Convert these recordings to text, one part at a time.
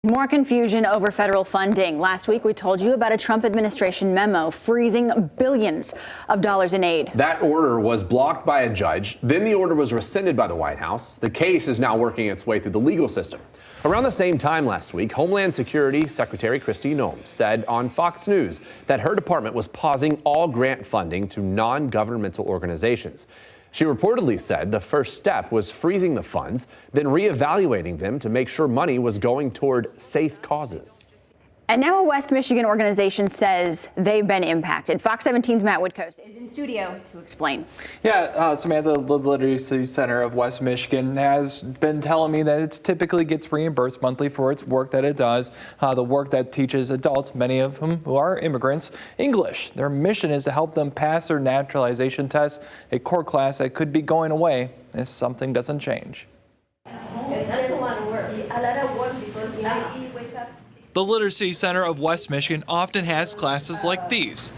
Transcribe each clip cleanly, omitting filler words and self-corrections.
More confusion over federal funding. Last week, we told you about a Trump administration memo freezing billions of dollars in aid. That order was blocked by a judge. Then the order was rescinded by the White House. The case is now working its way through the legal system. Around the same time last week, Homeland Security Secretary Kristi Noem said on Fox News that her department was pausing all grant funding to non-governmental organizations. She reportedly said the first step was freezing the funds, then reevaluating them to make sure money was going toward safe causes. And now a West Michigan organization says they've been impacted. Fox 17's Matt Woodcoast is in studio to explain. Yeah, Samantha, the Literacy Center of West Michigan has been telling me that it typically gets reimbursed monthly for its work that it does, the work that teaches adults, many of whom who are immigrants, English. Their mission is to help them pass their naturalization test, a core class that could be going away if something doesn't change. That's a lot of work. A lot of work because I wake up. The Literacy Center of West Michigan often has classes like these.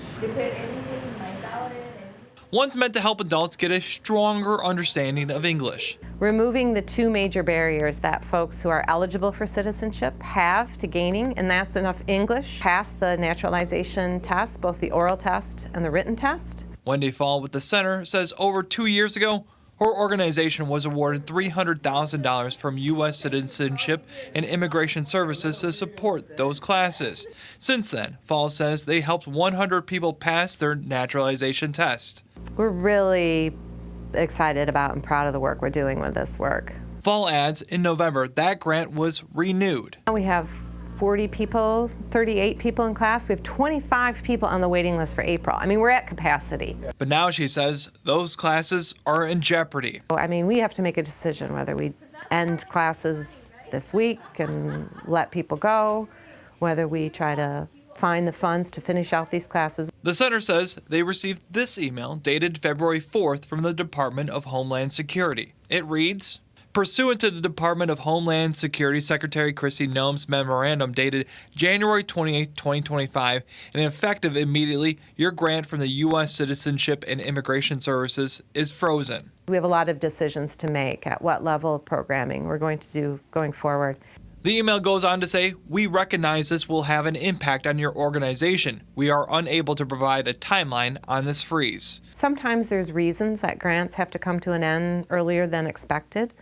One's meant to help adults get a stronger understanding of English. Removing the two major barriers that folks who are eligible for citizenship have to gaining, and that's enough English, pass the naturalization test, both the oral test and the written test. Wendy Fall with the center says over 2 years ago, her organization was awarded $300,000 from U.S. Citizenship and Immigration Services to support those classes. Since then, Fall says they helped 100 people pass their naturalization test. We're really excited about and proud of the work we're doing with this work. Fall adds in November that grant was renewed. We have 40 people, 38 people in class. We have 25 people on the waiting list for April. I mean, we're at capacity. But now she says those classes are in jeopardy. I mean, we have to make a decision whether we end classes this week and let people go, whether we try to find the funds to finish out these classes. The center says they received this email dated February 4th from the Department of Homeland Security. It reads, pursuant to the Department of Homeland Security Secretary Kristi Noem's memorandum dated January 28, 2025, and effective immediately, your grant from the U.S. Citizenship and Immigration Services is frozen. We have a lot of decisions to make at what level of programming we're going to do going forward. The email goes on to say, we recognize this will have an impact on your organization. We are unable to provide a timeline on this freeze. Sometimes there's reasons that grants have to come to an end earlier than expected.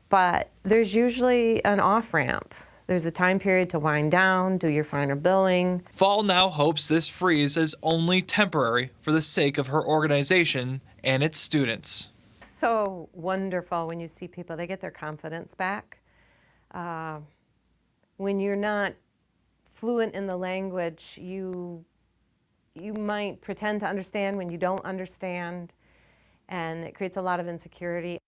But there's usually an off-ramp. There's a time period to wind down, do your final billing. Fall now hopes this freeze is only temporary for the sake of her organization and its students. So wonderful when you see people, they get their confidence back. When you're not fluent in the language, you might pretend to understand when you don't understand, and it creates a lot of insecurity.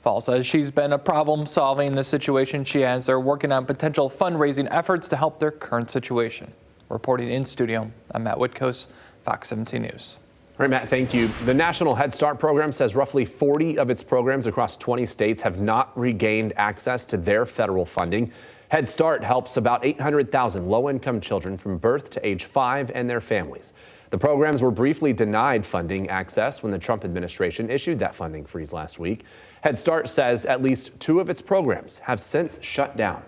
Fall says she's been a problem solving the situation she has. They're working on potential fundraising efforts to help their current situation. Reporting in studio, I'm Matt Woodcoast, Fox 17 News. All right, Matt, thank you. The National Head Start program says roughly 40 of its programs across 20 states have not regained access to their federal funding. Head Start helps about 800,000 low-income children from birth to age 5 and their families. The programs were briefly denied funding access when the Trump administration issued that funding freeze last week. Head Start says at least 2 of its programs have since shut down.